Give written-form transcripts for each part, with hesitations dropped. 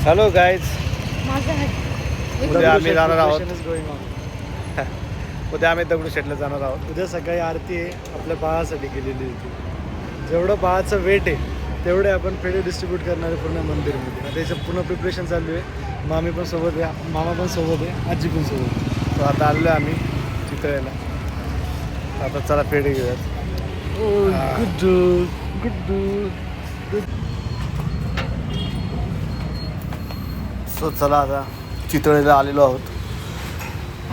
Hello guys, उद्या आम्ही जाणार आहोत. उद्या आम्ही दगडूशेठला जाणार आहोत. उद्या सकाळी आरती आहे आपल्या बाळासाठी केलेली होती. जेवढं बाळाचं वेट आहे तेवढे आपण पेढे डिस्ट्रीब्यूट करणार आहे पूर्ण मंदिरमध्ये. त्याचं पूर्ण प्रिपरेशन चालू आहे. मामी पण सोबत आहे, मामा पण सोबत आहे, आजी पण सोबत आहे. तो आता आलेलो आहे आम्ही चितळेला. आता चला पेढे घेऊयात. गुड्डू गुड्डू गुड. सो चला आता चितळेला आलेलो आहोत.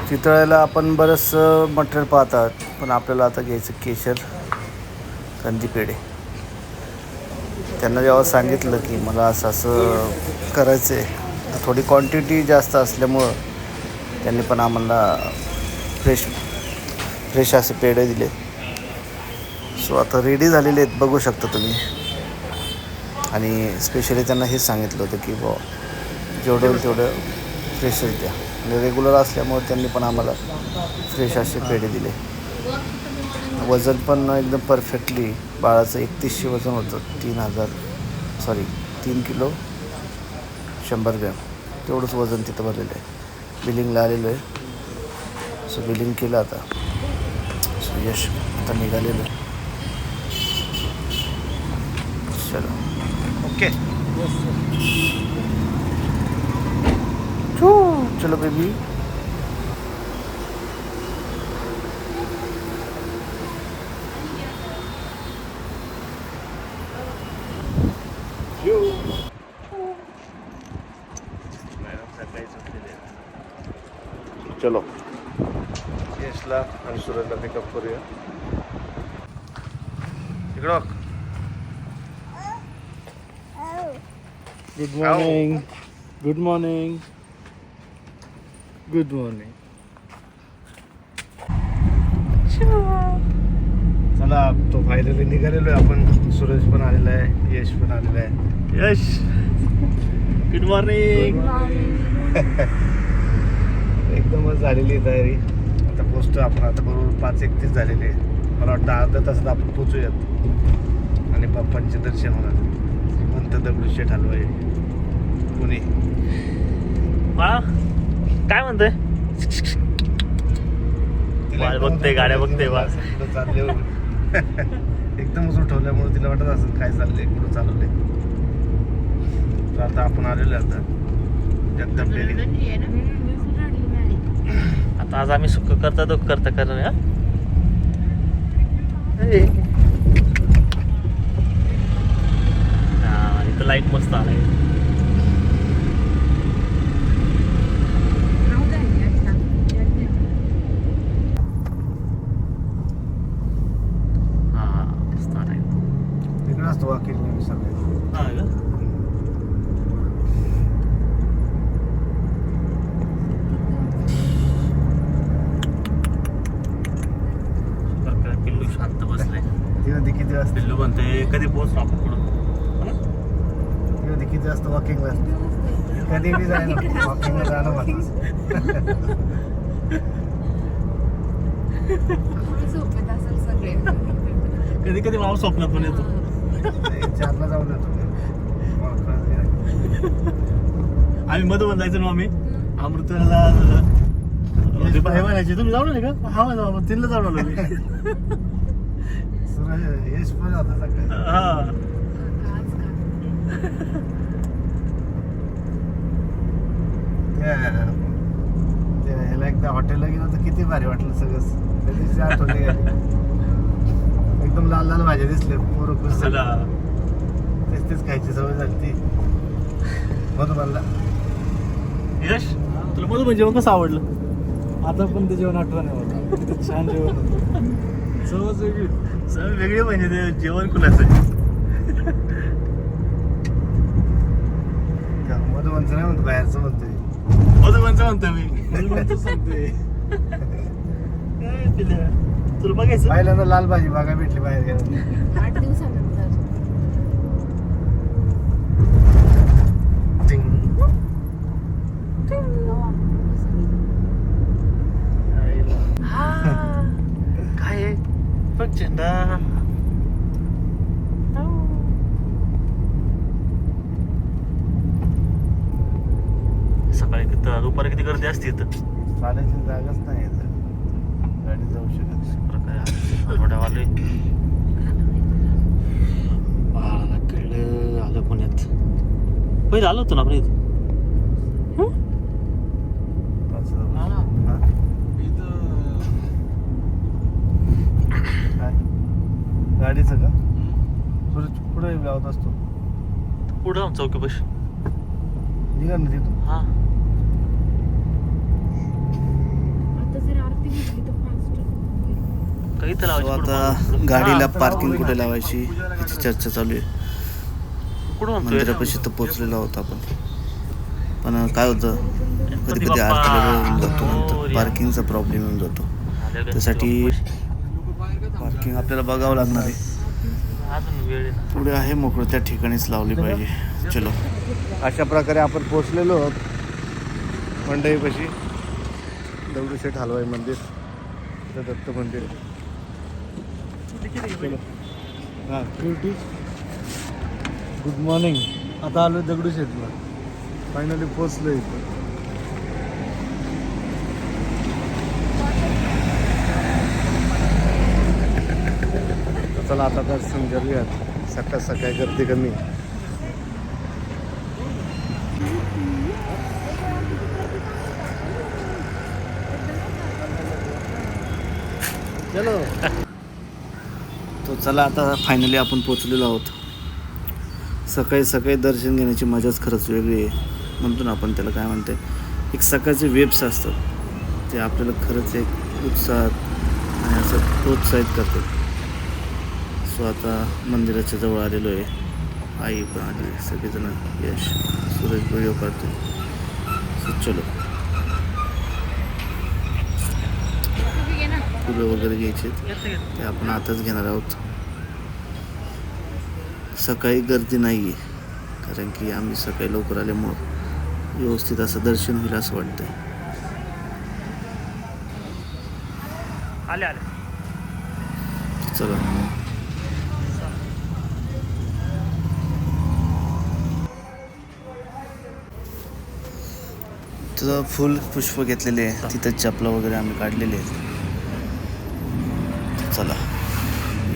चितळेला आपण बरंचसं मटेरियल पाहतात, पण आपल्याला आता घ्यायचं केशर कंदी पेढे. त्यांना जेव्हा सांगितलं की मला असं असं करायचं आहे, थोडी क्वांटिटी जास्त असल्यामुळं त्यांनी पण आम्हाला फ्रेश असे पेढे दिले. सो आता रेडी झालेले आहेत, बघू शकता तुम्ही. आणि स्पेशली त्यांना हेच सांगितलं होतं की बुवा जेवढं होईल तेवढं फ्रेशच द्या. आणि रेग्युलर असल्यामुळे त्यांनी पण आम्हाला फ्रेश असे पेढे दिले. वजन पण एकदम परफेक्टली बाळाचं 3100 वजन होतं. 3 किलो 100 ग्रॅम तेवढंच वजन तिथं भरलेलं आहे. बिलिंगला आलेलो आहे. सो बिलिंग केलं आता. सो यश आता निघालेलं आहे. चलो ओके, चलो बेबी. चलो यशला आणि सूरजला पिकअप करूया. इकडं good morning, good morning, good morning. चला तो फायनली निघालेलो आहे आपण. सूरज पण आलेला आहे, यश पण आलेला आहे. यश गुड मॉर्निंग. एकदमच झालेली आहे तयारी. आता पोस्ट आपण आता बरोबर 5:31 झालेली आहे. मला वाटतं अर्धा तासात आपण पोचूयात आणि बाप्पांचे दर्शन होणार. श्रीमंत दगडूशेठ हलवाई पुणे. बाळा काय म्हणतोय? बाळ बघते, गाड्या बघते. कुठं चालले एकदमच उठवल्यामुळे तिला वाटत असं काय चाललंय, कुठं चालवलंय. तर आता आपण आलेलो आता जगदंब डेअरी. आता आज आम्ही सुख करता दुःख करता करणार. इथं लाईट मस्त आलाय. तिकडे असतो वाकील नेहमी सगळे. पिल्लू शांत बसलाय. किती वाजता पिल्लू म्हणते कधी पोहोचलो आपण पुढं. किती वाजता वॉकिंगला कधी बी जाय ना वॉकिंगला जाणं मला. कधी कधी मामा स्वप्नात पण येतो. 4ला जाऊन येतो. आम्ही मधून जायचं ना आम्ही अमृतला हे म्हणायचे तुम्ही जाऊ नये का? हा जाऊ 3ला जाऊन आलो मी. यश पण होता सकाळी. हा ह्याला एकदा हॉटेलला गेलो तर किती भारी वाटलं सगळं. त्याची आठवण गेली. एकदम लाल लाल भाज्या दिसल्या. पोरं खुश झालं. तेच खायची सवय झाली ती. मधुबनला. यश तुला मधुबन जेवण कसं आवडलं? आता पण ते जेवण आठवण आहे मला. किती छान जेवण होतं. चवच वेगळी. सर वेगळी म्हणजे ते जेवण कुणाचं? मधुबनचं नाही म्हणतो, बाहेरचं म्हणतोय. मधुबनचं म्हणतो मी. मधुबनचं सांगते. काय पिल्या तुला बघायचं? पहिल्यांदा लाल भाजी बघा भेटली बाहेर गेला. 8 दिवसानंतर. काय आहे? बघ झेंडा. तर दुपारी किती गर्दी असते इथं चालायची जागाच नाही इथं. गाडी जाऊ शकत. प्रकारे आठवड्यावाले कळलं आलं पुण्यात. पहिले आलो होतो ना आपण इथं. गाडीचं का पुढे लावत असतो. पुढं जाऊन चौकीपाशी. निघा ना तिथून. हा आता जर आरती घेतली तर फास्ट काही तर So लावायची आता गाडीला पार्किंग कुठे लावायची याची चर्चा चालू आहे. कुठं म्हणतोय मंदिरापाशी तर पोहोचलेलो आहोत आपण. पण काय होतं कधी कधी आरतीला वेळ होऊन जातो नंतर पार्किंगचा प्रॉब्लेम येऊन जातो. त्यासाठी पार्किंग आपल्याला बघावं लागणार आहे. अजून वेळ आहे ना. पुढे आहे मोकळं त्या ठिकाणीच लावली पाहिजे. चलो अशा प्रकारे आपण पोचलेलो आहोत मंडईपाशी. दगडूशेठ हलवाई मंदिर, इथं दत्त मंदिर. चलो हां क्युटी गुड मॉर्निंग. आता आलो दगडूशेठला. फायनली पोचलो इथं. चला आता दर्शन करूयात. सकाळ सकाळी गर्दी कमी. चलो तो चला आता फायनली आपण पोचलेलो आहोत. सकाळी सकाळी दर्शन घेण्याची मजाच खरंच वेगळी आहे. म्हणतो ना आपण त्याला काय म्हणते, एक सकाळचे वेब्स असतात ते आपल्याला खरंच एक उत्साहात आणि असं प्रोत्साहित करतात. सो आता मंदिराच्या जवळ आलेलो आहे. आई पण आली, सगळेजण, यश, सूरज व्हिडिओ काढतो. सो चलो फुलं वगैरे घ्यायचे ते आपण आताच घेणार आहोत. सकाळी गर्दी नाही आहे कारण की आम्ही सकाळी लवकर आल्यामुळं व्यवस्थित असं दर्शन होईल असं वाटतंय. आले आले. चला तिथं फुल पुष्प घेतलेले आहे. तिथं चपला वगैरे आम्ही काढलेले आहेत. चला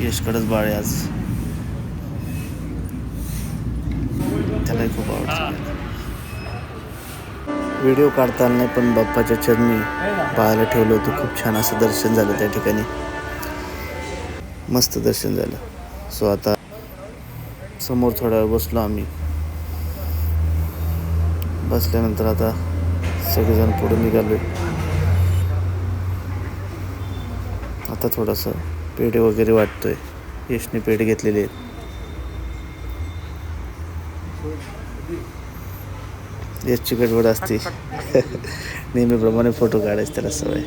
यशकडंच बाळ आहे आज. त्यालाही खूप आवडतं. व्हिडिओ काढताना नाही पण बाप्पाच्या चरणी पाहायला ठेवलं होतं. खूप छान असं दर्शन झालं त्या ठिकाणी. मस्त दर्शन झालं. सो आता समोर थोडा वेळ बसलो आम्ही. बसल्यानंतर आता सगळेजण पुढे निघालो. आता थोडंसं पेढे वगैरे वाटतोय. यशने पेढे घेतलेले आहेत. यशची गडबड असते नेहमीप्रमाणे फोटो काढायचे त्याला सवय.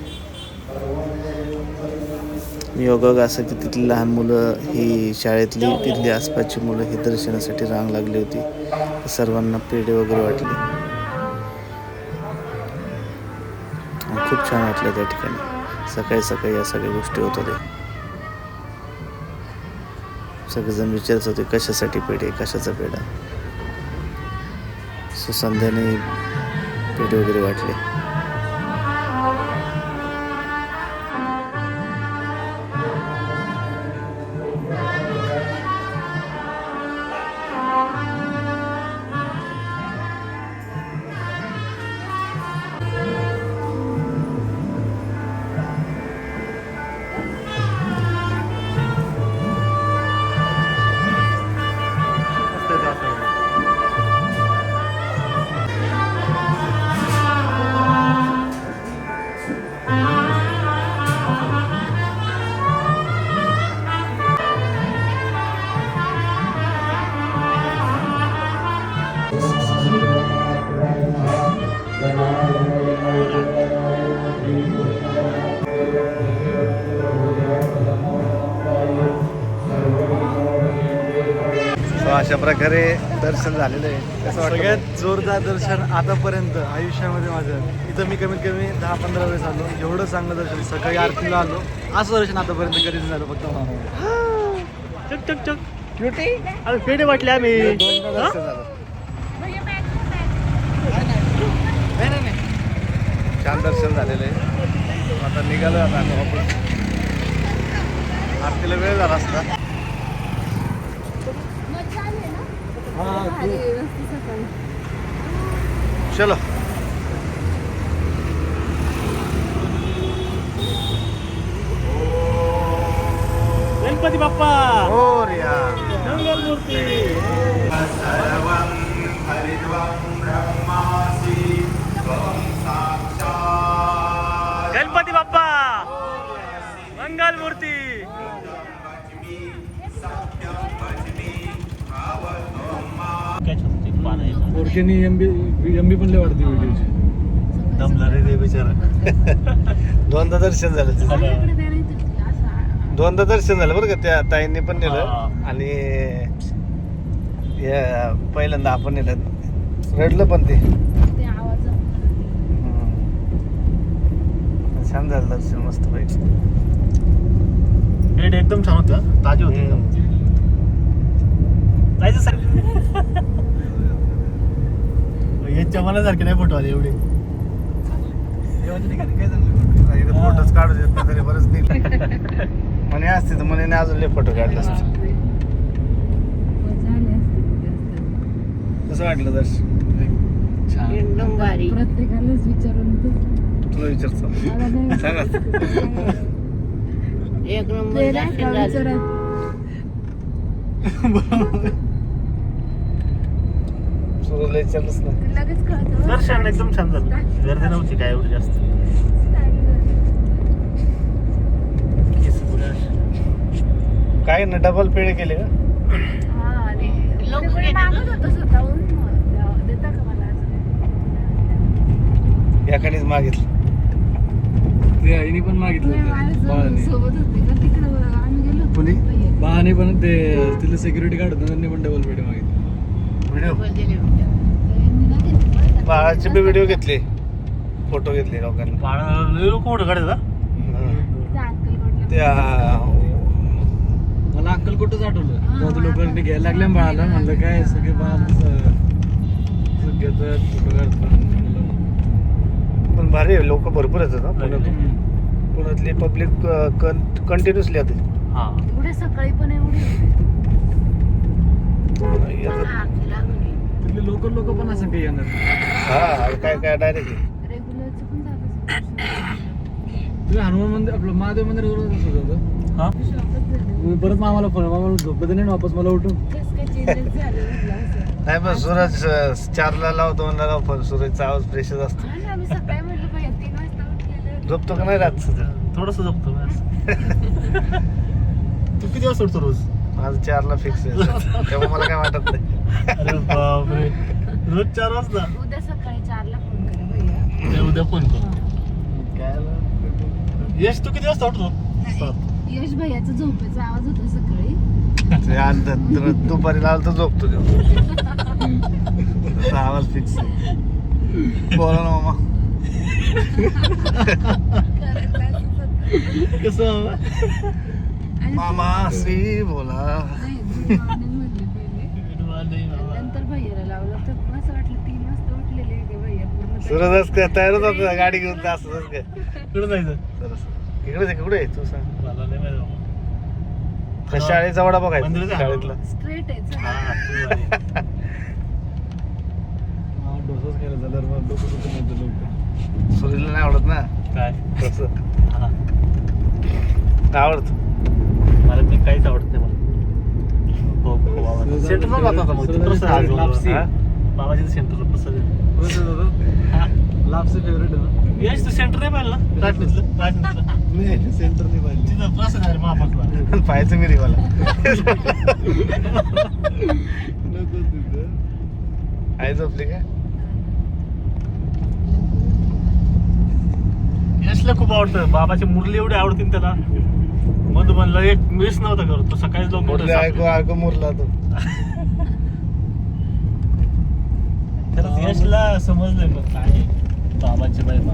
मी योगाग असं की तिथली लहान मुलं ही शाळेतली तिथली आसपासची मुलं ही दर्शनासाठी रांग लागली होती. सर्वांना पेढे वगैरे वाटले. खूप छान वाटलं त्या ठिकाणी. सकाळी सकाळी या सगळ्या गोष्टी होत होत्या. सगळेजण विचारत होते कशासाठी पेढे, कशाचा पेढा. सो संध्याने पेढे वगैरे वाटले. अशा प्रकारे दर्शन झालेलं आहे. कसं वाटतं? सगळ्यात जोरदार दर्शन आतापर्यंत आयुष्यामध्ये माझं. इथं मी कमीत कमी 10-15 वेळेस आलो. एवढं चांगलं दर्शन. सकाळी आरतीला आलो. असं दर्शन आतापर्यंत कधीच झालं. फक्त चक चक चक क्युटी. अरे पेढे वाटले आम्ही. दोनदा दर्शन झालं. भैया बॅग नाही दर्शन झालेलं आहे. आता निघालो आता आम्ही वापस. आरतीला वेळ झाला असता. मजा आली ना? हा, भारी आहे, मस्त सकाळी. चलो. गणपती बाप्पा हो रे यार. मंगल मूर्ती. गणपती बाप्पा मंगल मूर्ती. पोरक्यानी एमबी पण लय वाढते व्हिडिओची. दमला रे ते बिचारा. दोनदा दर्शन झालं तिचं. माझ्याकडे द्यायला येतं ते असं. दोनदा दर्शन झालं बरं का. त्या ताईंनी पण नेलं हा. आणि या पहिल्यांदा आपण नेलं. रडलं पण ते. ते आवाज छान झालं दर्शन मस्त पैकी. रेड एकदम छान होतं, ताजे होते एकदम. जायचं सर. यांच्या मनासारखे नाही फोटो आले एवढे. फोटोच काढू देत नाही तरी बरंच निघलं. म्हणे असते तर म्हणे अजून लय फोटो काढले असते. मजा आली असती तिथे असताना. कसं वाटलं दर्शन? छान. एकदम भारी. प्रत्येकालाच विचारून तुला विचारतो मला नाही सांगा. एक नंबर ते नाही का दर्शन झालं. विचारायचं. सुरूला विचारलंच ना. ते लगेच कळतं. दर्शन एकदम छान झालं. गर्दी नव्हती काय एवढी जास्त. काय ना डबल पेढे केले का? हा, आणि लोक कोणी घेतात मागत होतं स्वतःहून. देता का मला असं काही? याकडीच मागितलं. ते आईने पण मागितलं नाही, होतं. माझ्यासोबत बाळाने. होते का तिकडं आम्ही गेलो होतो. कुणी? पहिले. बाळाने पण ते तिला सिक्युरिटी गार्ड होतं त्यांनी पण डबल पेढे मागितले. व्हिडिओ डबल दिले होते. त्यांनी ना ते बरं का? बाळाचे बी व्हिडिओ घेतले. फोटो घेतले लोकांना. बाळा लोक फोटो काढतात. त्या अक्कलकोटला. त्या मला अक्कलकोटच आठवलं. हा, तेव्हा लोकांनी घ्यायला लागल्या ना बाळाला. म्हणलं काय सगळे बाळ घेतात फोटो काढतात. पण भारी लोक भरपूर येतात ना पुण्यातून. पुण्यातली पब्लिक कंटिन्युअसली येते. हा. एवढे सकाळी पण एवढे येतात. हा, तिला घरी. तिथले लोकल लोक पण असं काही येणार. हा काय काय डायरेक्ट. रेग्युलरचं पण झालं. तुम्ही हनुमान मंदिर आपलं महादेव मंदिर होतं. हा. शॉकच झाले. मी परत मामाला फोन मामाला झोपत नाही ना वापस मला उठून. कसं काय चेंजेस झाले म्हटलं असं. नाही पण सूरज 4ला लाव 2ला लाव पण सूरजचा आवाज फ्रेशच असतो. हा ना, आम्ही सकाळी म्हटलं पाहिजे 3 वाजता उठलेलं. झोपतो का नाही रात? थोडस जपतो बस. तू किती वाजता उठतो रोज? माझं 4ला फिक्स आहे. तेव्हा मला काय वाटत नाही. अरे बापरे, रोज 4 वाजता. उद्या सकाळी 4ला फोन करा भैया. ते उद्या फोन कर. काय यश तू किती वाजता उठतो? यश भैयाचा झोपेचा आवाज होता सकाळी. ते आणि दुपारी लावलं तर झोपतो तेव्हा. त्याचा आवाज फिक्स आहे. बोला ना मामा. कसं? आणि मामा श्री बोला. नाही, good morning म्हणले पहिले. नंतर भैयाला लावलं तर पण असं वाटलं 3 वाजता उठलेले आहे का भैया पूर्ण. सूरजच काय तयारच होता गाडी घेऊन असतच काय. कुठं जायचं? इकडे कुठे आहे तू सांग. मला नाही माहिती बाबा. त्या शाळेचा वडा बघायचा मंदिरात आहे. शाळेतला. स्ट्रेट आहे चल. हा, तू आहे. डोसाच केला झाल्यावर मग डोकं दुखत नव्हतं लवकर. सूर्यला नाही आवडत ना काय? तसं. हा. आवडतं. मला ते काहीच आवडत नाही मला. हो, हो, बाबा. सेंटरला जात होता मग. तिथं प्रसाद आहे. लापसी. हा? बाबाच्या सेंटरला प्रसाद आहे. हा. लापसी फेवरेट आहे ना. यश तू सेंटर नाही पाहिलं ना? राजनीतलं. नाही सेंटर नाही पाहिजे. तिथं प्रसाद आहे महापासला. पाहायचं मी रिवाला. नको तिथं. आई झोपली काय? यशला खूप आवडतं. बाबाची मुरली एवढी आवडते ना त्याला. मधुबनला एक मिस नव्हता करत तो. सकाळीच लोक मुरली ऐकू ऐकू मुरला तो. खरंच यशला समजलंय मग काय आहे बाबाची महिमा.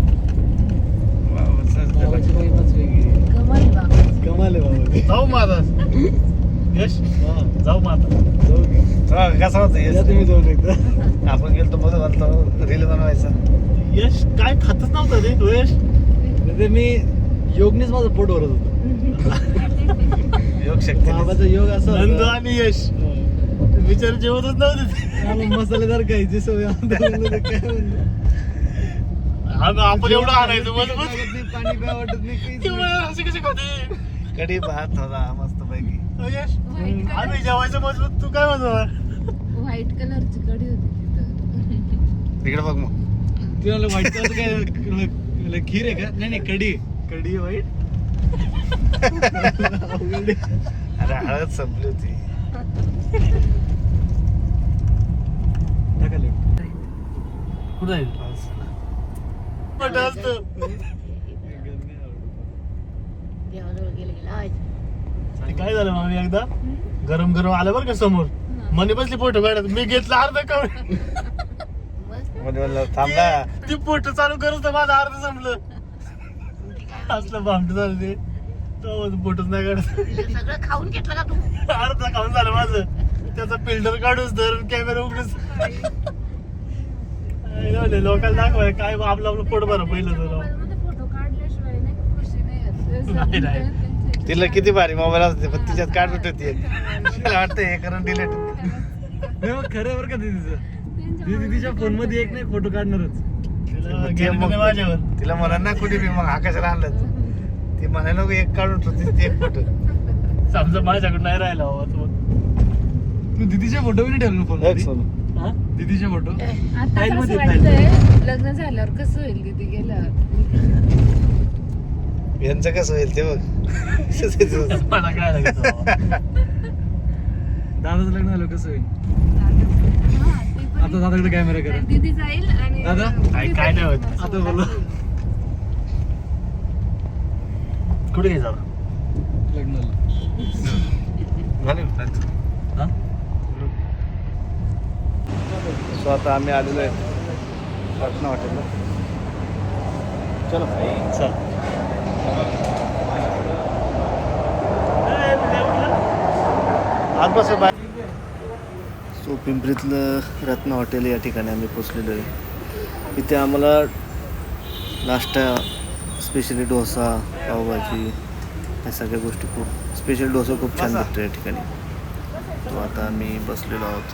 बाबाची महिमाच वेगळी आहे. कमाल आहे बाबा. कमाल आहे बाबा. जाऊ मग आता. यश जाऊ मग आता. जाऊ की? कसा होता या तुम्ही जाऊन एकदा. आपण गेलो मध्ये घालतो रील बनवायचा. यश काय खातच नव्हतं होतं रे यश? म्हणजे मी योगनेच माझं पोट भरत होतो. योग शक्ती बाबाचा योग असा होता. नंदू आणि यश विचार जेवतच नव्हते ते. आणि मसालेदार खायची सवय आम्हाला म्हणलं काय म्हणलं. आपण एवढं आणायचं मजबूत लागत नाही, पाणी प्या वाटत नाही काहीच ते नाही. मला असे कसे खाते कढी भात होता मस्त पैकी. यश आम्ही जेवायचं मजबूत तू काय म्हणतो व्हाईट कलरची कढी होती तिथं. तिकडे बघ मग. ती म्हणलं व्हाईट कलर काय खीर आहे का? नाही नाही कढी कढी व्हाईट. अरे हळद संपली होती. टाका लेफ्ट. कुठं आहे मोठं असतं. देवाजवळ गेलं गेलं आज. आणि काय झालं मग एकदा गरम गरम आलं बरं का समोर मनी बसली फोटो काढत मी घेतला अर्ध कवर मस्त. मध्ये म्हणलं थांबला. ती फोटो चालू करत तर माझं अर्ध संपलं असलं भामट झालं ते फोटोच नाही काढत तिला सगळं खाऊन घेतलं का तू? अर्ध खाऊन झालं माझं त्याचा फिल्टर काढूच तर कॅमेरा उघडूच लोकांना दाखवाय काय आपलं आपलं पोट भरा पहिलं तर मोबाईलमध्ये फोटो काढल्याशिवाय नाही का खुशी नाही नाही, नाही. येत. तिला किती भारी मोबाईल असते पण तिच्यात काढत होती. मला वाटतं हे करून डिलीट. नाही मग खरं आहे बरं का दीदीचं. दीदीच्या फोन मध्ये एक नाही फोटो काढणारच. तिला गेलं नाही माझ्यावर तिला म्हणा ना कुठे बी मग आकाशाला आणलं. ती म्हणायला नको एक काढून ठेवते ती एक फोटो. समजा माझ्याकडे नाही राहिला बाबा तो तू दीदीचे फोटो बी नाही ठेवले फोन मध्ये. हा? दीदीचे फोटो आता फाईल कसं मध्ये वाटतंय लग्न झाल्यावर कसं होईल तिथे गेल्यावर. यांचं कसं होईल ते बघ. मला काय लागत दादाचं लग्न झालं कसं होईल? हा, ते पण आता दादाकडे कॅमेरा करा. दीदी जाईल आणि दादा? काय नाही होत आता बोला. कुठे घ्यायचं लग्नाला हा सो आता आम्ही आलेलो आहे पटना हॉटेलला. चलो चल आज बस बाय. सो पिंपरीतलं रत्न हॉटेल या ठिकाणी आम्ही पोचलेलो आहे. इथे आम्हाला नाश्ता स्पेशली डोसा पावभाजी या सगळ्या गोष्टी खूप स्पेशल डोसा खूप छान भेटतो या ठिकाणी. तो आता आम्ही बसलेलो आहोत.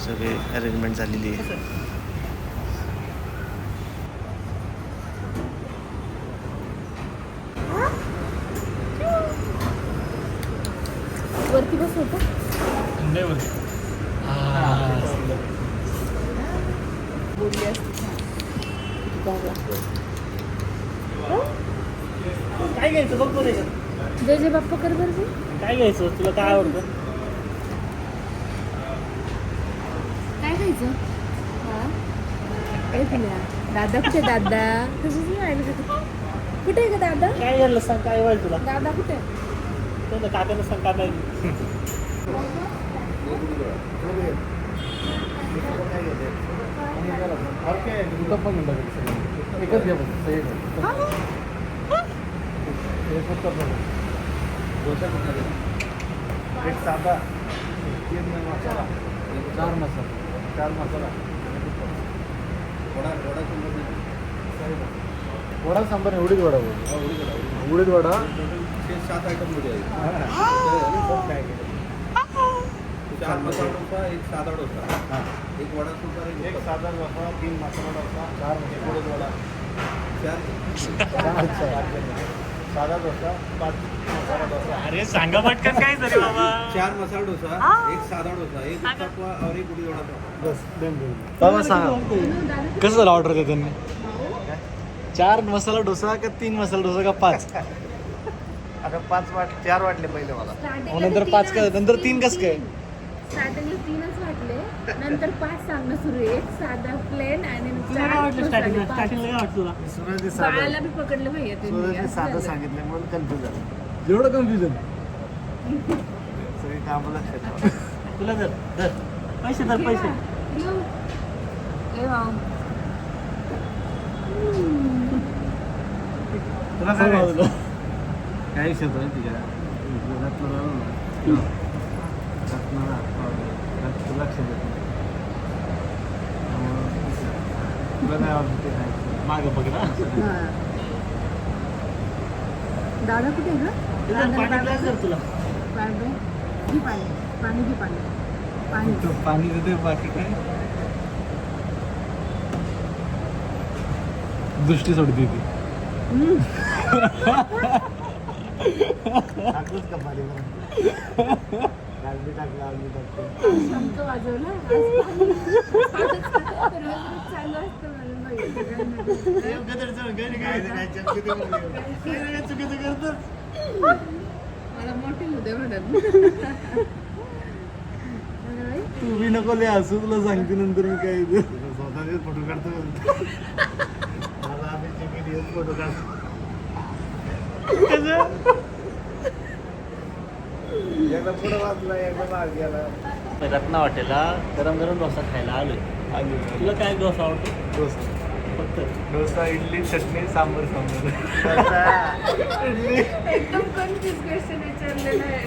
सगळे अरेंजमेंट झालेली आहे. वरती बस होतं. बोलली असती छान. काय घ्यायचं बघ बरं जय जय बाप्पा कर बरं. काय घ्यायचं तुला काय आवडतं काय खायचं? हा काय तुला दादा कुठे दादा तसंच नाही राहिलं तिथे. कुठे आहे का दादा? काय घ्यायला सांग काय व्हायचं तुला दादा कुठे आहे? त्याला काकांना सांग काय पाहिजे एकच घ्या पण सही नाही. एक साधा 3 मसाला 4 मसाला 4 मसाला वडा सांबार एवढीच वडा बोल. उडीद वडा 7 आयटम मध्ये 4 मसाला डोसा, एक साधा डोसा, एक वडा सुपारी, एक साधा डोसा 3 मसाला डोसा 4 उडीद वडा 4 साधा डोसा 5 मसाला डोसा. अरे सांगा पटकन काय तरी बाबा 4 मसाला डोसा, एक साधा डोसा, एक उत्तप्पा और एक उडीद वडा. बस बाबा सांगा कसं झालं ऑर्डर देत त्यांनी? 4 मसाला डोसा का 3 मसाला डोसा का 5? आता 4 वाटले पहिले मला. मग नंतर 5 का नंतर 3 कसं काय? स्टार्टिंगला 3च वाटले नंतर 5 सांगणं सुरू आहे. एक साधा प्लेन आणि तुला काय वाटलं स्टार्टिंगला स्टार्टिंगला काय वाटतं तुला सूरजने साधं बाळाला बी पकडलं भैया सूरजने साधं तुम्ही. सांगितलं म्हणून कन्फ्युज झालं. एवढं कन्फ्युजन. सगळी कामं लक्षात ठेवा. तुला धर पैसे धर पैसे तुला काय खायचं? काय विषय होतं तुझ्या लक्ष देत नाही. तुला नाही आवडत ते खायचं. मागं बघ ना हा. दादा कुठे आहे ग? पाणी ग्लास जर तुला पाणी घे पाणी पाणी घे पाणी पाणी तो पाणी देते बाकी काय दृष्टी सोडते ती. टाकलंच का पाणी टाकली टाकलं शंख वाजवला आज पाणी. रोज रोज चालू असतं म्हणून चुकीचं करतो मला मोठी होते म्हणत. तुम्ही नको लय हसू तुला सांगते नंतर मी काय ते. स्वतःचे फोटो काढतो मला आम्ही चिकन फोटो काढतो एकदा पुढं वाचला एकदा माग गेला. रत्ना हॉटेलला गरम गरम डोसा खायला आलोय तुला काय डोसा आवडतो डोसा फक्त डोसा इडली चटणी सांबर सांबर. एकदम कन्फ्युज क्वेश्चन विचारलेलं आहे.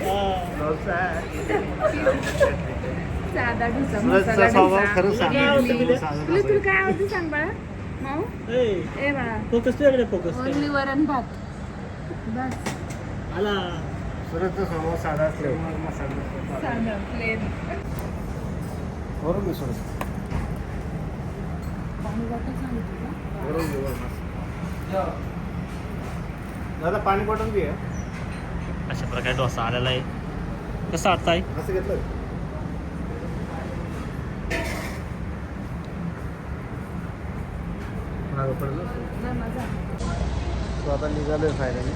साधा डोसा सुरतचा मसाला स्वभाव डोसा, खरंच सांग. इडली. साधा तुला तुला काय आवडतं सांग बाळा माऊ ए बाळा फोकस तुझ्याकडे फोकस ओनली वरण भात बस आला सुरतचा स्वभाव साधा असल्यामुळे मसाला साधं प्लेन बरोबर आहे सुरत. पाणी बॉटल सांगितलं का? बरोबर आहे. दादा पाणी बॉटल बी आहे. अशा प्रकारे डोसा आलेला आहे कसा वाटतं आहे असं घेतलं मागं पडलं. नाही, माझा तो आता निघालोय फायनली.